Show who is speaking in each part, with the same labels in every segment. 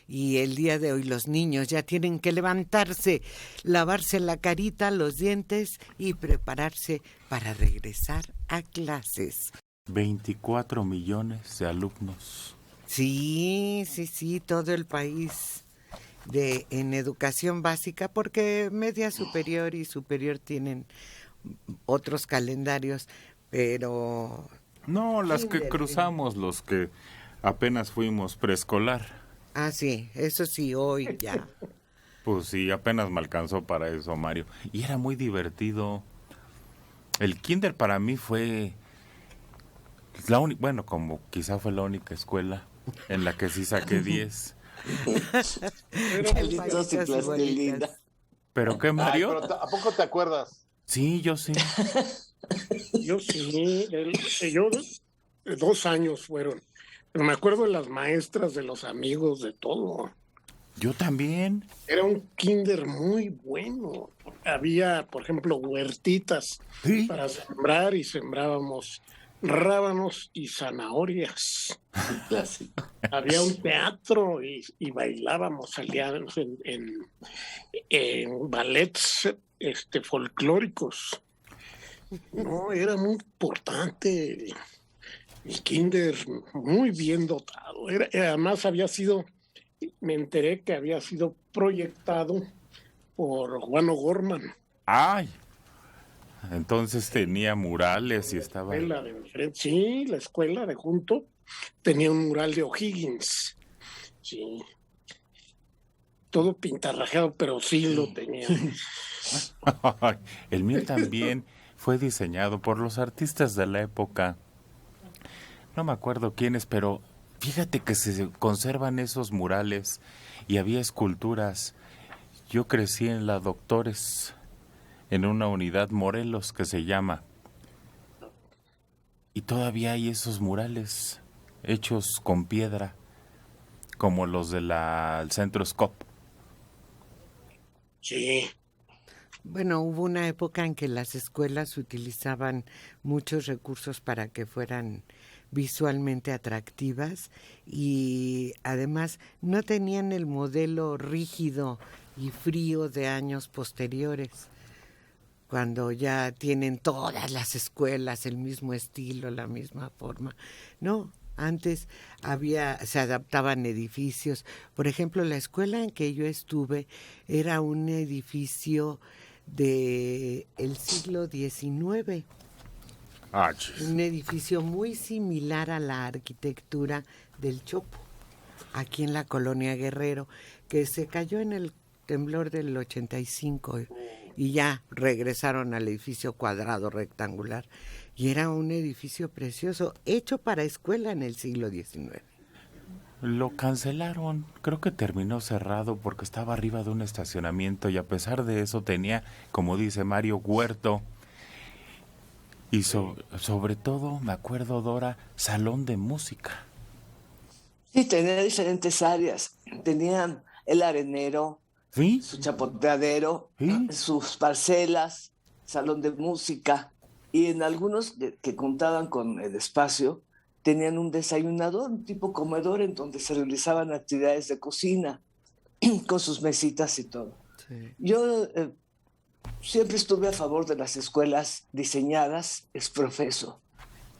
Speaker 1: y el día de hoy los niños ya tienen que levantarse, lavarse la carita, los dientes y prepararse para regresar a clases.
Speaker 2: 24 millones de alumnos.
Speaker 1: Sí, todo el país en educación básica, porque media superior y superior tienen otros calendarios, pero...
Speaker 2: No, las que cruzamos, los que apenas fuimos preescolar.
Speaker 1: Ah, sí, eso sí, hoy ya.
Speaker 2: Pues sí, apenas me alcanzó para eso, Mario. Y era muy divertido. El kinder para mí fue bueno, como quizá fue la única escuela en la que sí saqué 10. ¿Pero qué, Mario?
Speaker 3: Ay, pero ¿a poco te acuerdas?
Speaker 2: Sí, yo sí.
Speaker 4: Yo sí, yo 2 años fueron. Pero me acuerdo de las maestras, de los amigos, de todo.
Speaker 2: Yo también.
Speaker 4: Era un kinder muy bueno. Había, por ejemplo, huertitas para sembrar y sembrábamos rábanos y zanahorias.
Speaker 5: Clásico.
Speaker 4: Había un teatro y bailábamos, salíamos en ballets folclóricos. No, era muy importante. El kinder muy bien dotado. Además me enteré que había sido proyectado por Juan O'Gorman.
Speaker 2: ¡Ay! Entonces tenía murales y estaba...
Speaker 4: Sí, la escuela de junto tenía un mural de O'Higgins. Sí. Todo pintarrajeado, pero sí lo tenía.
Speaker 2: El mío también fue diseñado por los artistas de la época. No me acuerdo quiénes, pero fíjate que se conservan esos murales y había esculturas. Yo crecí en la Doctores, en una unidad Morelos que se llama. Y todavía hay esos murales hechos con piedra, como los del Centro Scop.
Speaker 4: Sí.
Speaker 1: Bueno, hubo una época en que las escuelas utilizaban muchos recursos para que fueran visualmente atractivas y además no tenían el modelo rígido y frío de años posteriores, cuando ya tienen todas las escuelas el mismo estilo, la misma forma. No, antes se adaptaban edificios. Por ejemplo, la escuela en que yo estuve era un edificio del siglo XIX. Un edificio muy similar a la arquitectura del Chopo, aquí en la colonia Guerrero, que se cayó en el temblor del 85 y ya regresaron al edificio cuadrado rectangular. Y era un edificio precioso, hecho para escuela en el siglo XIX.
Speaker 2: Lo cancelaron, creo que terminó cerrado porque estaba arriba de un estacionamiento y a pesar de eso tenía, como dice Mario, huerto. Y sobre todo, me acuerdo, Dora, salón de música.
Speaker 5: Sí, tenía diferentes áreas. Tenían el arenero,
Speaker 2: ¿sí?
Speaker 5: Su chapoteadero,
Speaker 2: ¿sí?
Speaker 5: Sus parcelas, salón de música. Y en algunos que contaban con el espacio, tenían un desayunador, un tipo comedor en donde se realizaban actividades de cocina, con sus mesitas y todo. Sí. Yo siempre estuve a favor de las escuelas diseñadas ex profeso.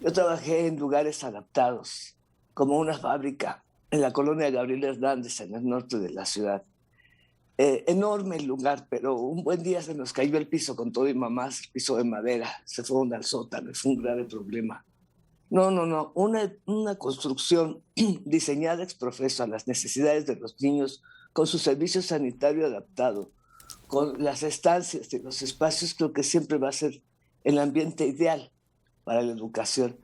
Speaker 5: Yo trabajé en lugares adaptados, como una fábrica en la colonia Gabriel Hernández, en el norte de la ciudad. Enorme el lugar, pero un buen día se nos cayó el piso con todo y mamás, el piso de madera, se fueron al sótano, fue un grave problema. No, una construcción diseñada ex profeso a las necesidades de los niños, con su servicio sanitario adaptado, con las estancias y los espacios, creo que siempre va a ser el ambiente ideal para la educación.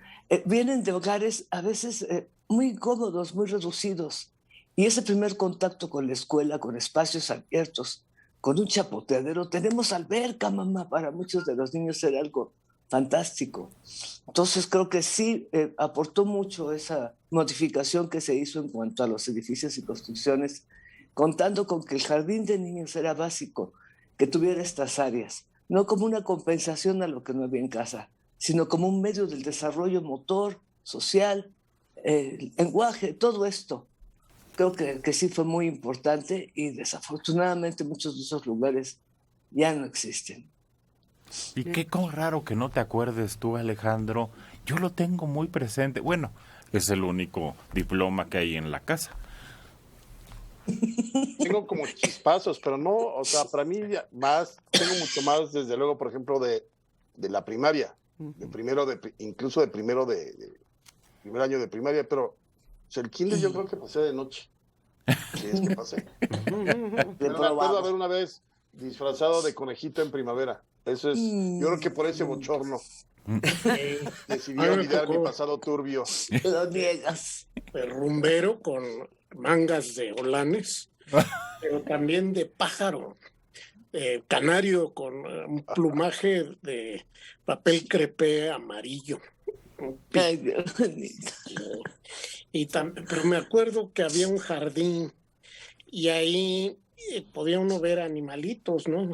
Speaker 5: Vienen de hogares a veces muy cómodos, muy reducidos, y ese primer contacto con la escuela, con espacios abiertos, con un chapoteadero, tenemos alberca, mamá, para muchos de los niños era algo fantástico. Entonces creo que sí aportó mucho esa modificación que se hizo en cuanto a los edificios y construcciones, contando con que el jardín de niños era básico, que tuviera estas áreas, no como una compensación a lo que no había en casa, sino como un medio del desarrollo motor, social, lenguaje, todo esto. creo que sí fue muy importante y desafortunadamente muchos de esos lugares ya no existen.
Speaker 2: Y qué raro que no te acuerdes tú, Alejandro. Yo lo tengo muy presente. Bueno, es el único diploma que hay en la casa.
Speaker 3: Tengo como chispazos, pero no, o sea, para mí tengo mucho más, desde luego, por ejemplo, de la primaria, incluso de primer año de primaria, pero o sea, el kinder yo creo que pasé de noche. Sí, es que pasé. Pero me acuerdo haber una vez disfrazado de conejito en primavera. Eso es, yo creo que por ese bochorno decidí olvidar mi pasado turbio.
Speaker 5: Lo niegas.
Speaker 4: El rumbero con mangas de holanes, pero también de pájaro, canario con un plumaje de papel crepé amarillo.
Speaker 5: Ay, Dios.
Speaker 4: Pero me acuerdo que había un jardín y ahí podía uno ver animalitos, ¿no?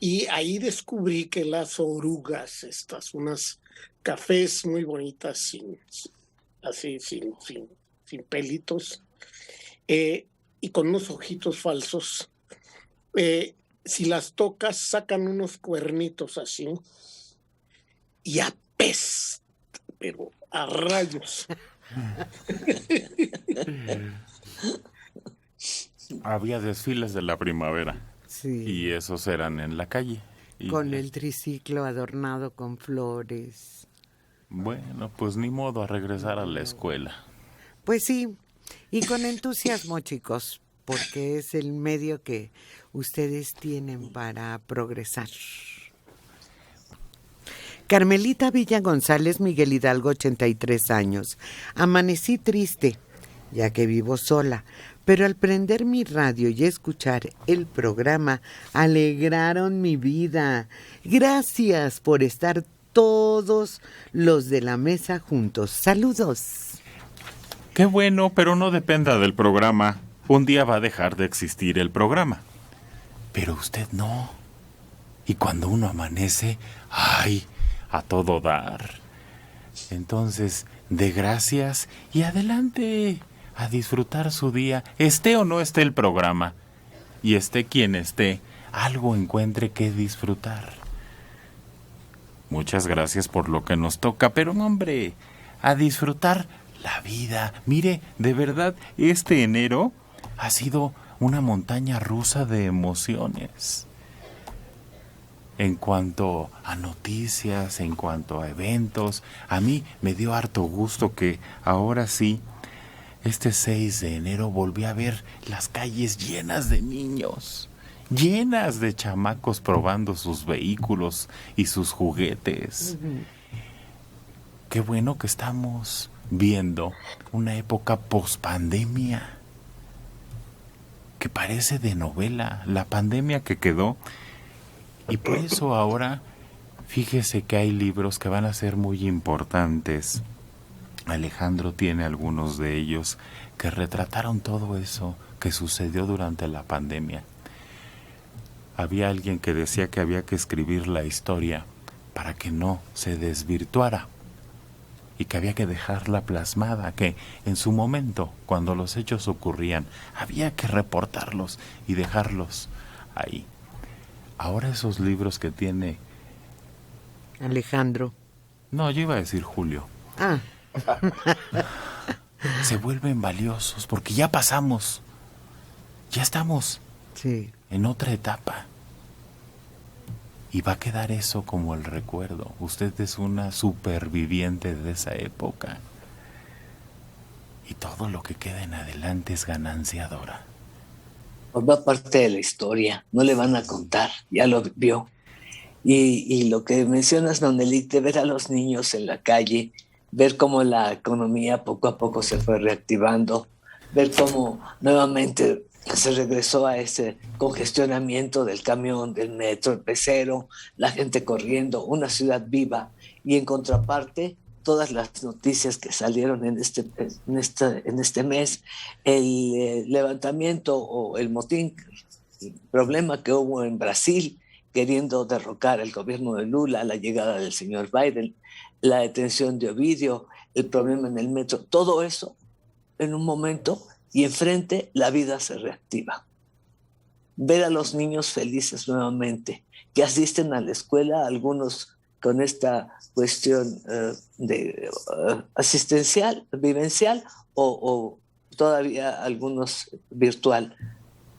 Speaker 4: Y ahí descubrí que las orugas, unas cafés muy bonitas, sin pelitos, y con unos ojitos falsos, si las tocas sacan unos cuernitos así y apestan, pero a rayos.
Speaker 2: Había desfiles de la primavera.
Speaker 1: Sí.
Speaker 2: Y esos eran en la calle.
Speaker 1: Con el triciclo adornado con flores.
Speaker 2: Bueno, pues ni modo, a regresar a la escuela.
Speaker 1: Pues sí, y con entusiasmo, chicos, porque es el medio que ustedes tienen para progresar. Carmelita Villa González, Miguel Hidalgo, 83 años. Amanecí triste, ya que vivo sola, pero al prender mi radio y escuchar el programa, alegraron mi vida. Gracias por estar todos los de la mesa juntos. Saludos.
Speaker 2: Qué bueno, pero no dependa del programa. Un día va a dejar de existir el programa. Pero usted no. Y cuando uno amanece, ¡ay!, a todo dar. Entonces, dé gracias y adelante a disfrutar su día, esté o no esté el programa. Y esté quien esté, algo encuentre que disfrutar. Muchas gracias por lo que nos toca, pero hombre, a disfrutar la vida. Mire, de verdad, este enero ha sido una montaña rusa de emociones. En cuanto a noticias, en cuanto a eventos, a mí me dio harto gusto que ahora sí, este 6 de enero volví a ver las calles llenas de niños, llenas de chamacos probando sus vehículos y sus juguetes. Qué bueno que estamos viendo una época pospandemia que parece de novela, la pandemia que quedó. Y por eso ahora, fíjese que hay libros que van a ser muy importantes. Alejandro tiene algunos de ellos que retrataron todo eso que sucedió durante la pandemia. Había alguien que decía que había que escribir la historia para que no se desvirtuara y que había que dejarla plasmada, que en su momento, cuando los hechos ocurrían, había que reportarlos y dejarlos ahí. Ahora esos libros que tiene
Speaker 1: Alejandro.
Speaker 2: No, yo iba a decir Julio.
Speaker 1: Ah.
Speaker 2: Se vuelven valiosos porque ya pasamos, ya estamos en otra etapa y va a quedar eso como el recuerdo. Usted es una superviviente de esa época y todo lo que queda en adelante es gananciadora.
Speaker 5: Forma parte de la historia, no le van a contar, ya lo vio. Y lo que mencionas, Manuelita, ver a los niños en la calle, ver cómo la economía poco a poco se fue reactivando, ver cómo nuevamente se regresó a ese congestionamiento del camión, del metro, el pecero, la gente corriendo, una ciudad viva. Y en contraparte, todas las noticias que salieron en este mes, el levantamiento o el motín, el problema que hubo en Brasil, queriendo derrocar el gobierno de Lula, la llegada del señor Biden, la detención de Ovidio, el problema en el metro, todo eso en un momento y enfrente la vida se reactiva. Ver a los niños felices nuevamente, que asisten a la escuela, algunos con esta cuestión asistencial, vivencial, o todavía algunos virtual.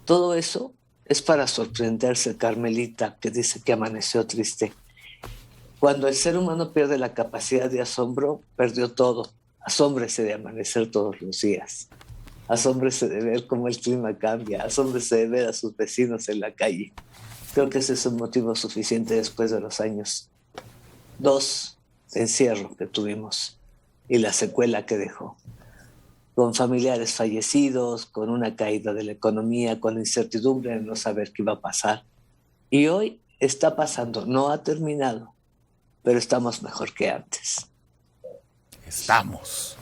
Speaker 5: Todo eso es para sorprenderse, Carmelita, que dice que amaneció triste. Cuando el ser humano pierde la capacidad de asombro, perdió todo. Asómbrese de amanecer todos los días. Asómbrese de ver cómo el clima cambia. Asómbrese de ver a sus vecinos en la calle. Creo que ese es un motivo suficiente después de los años 2 de encierro que tuvimos y la secuela que dejó. Con familiares fallecidos, con una caída de la economía, con la incertidumbre de no saber qué iba a pasar. Y hoy está pasando, no ha terminado, pero estamos mejor que antes.
Speaker 2: Estamos.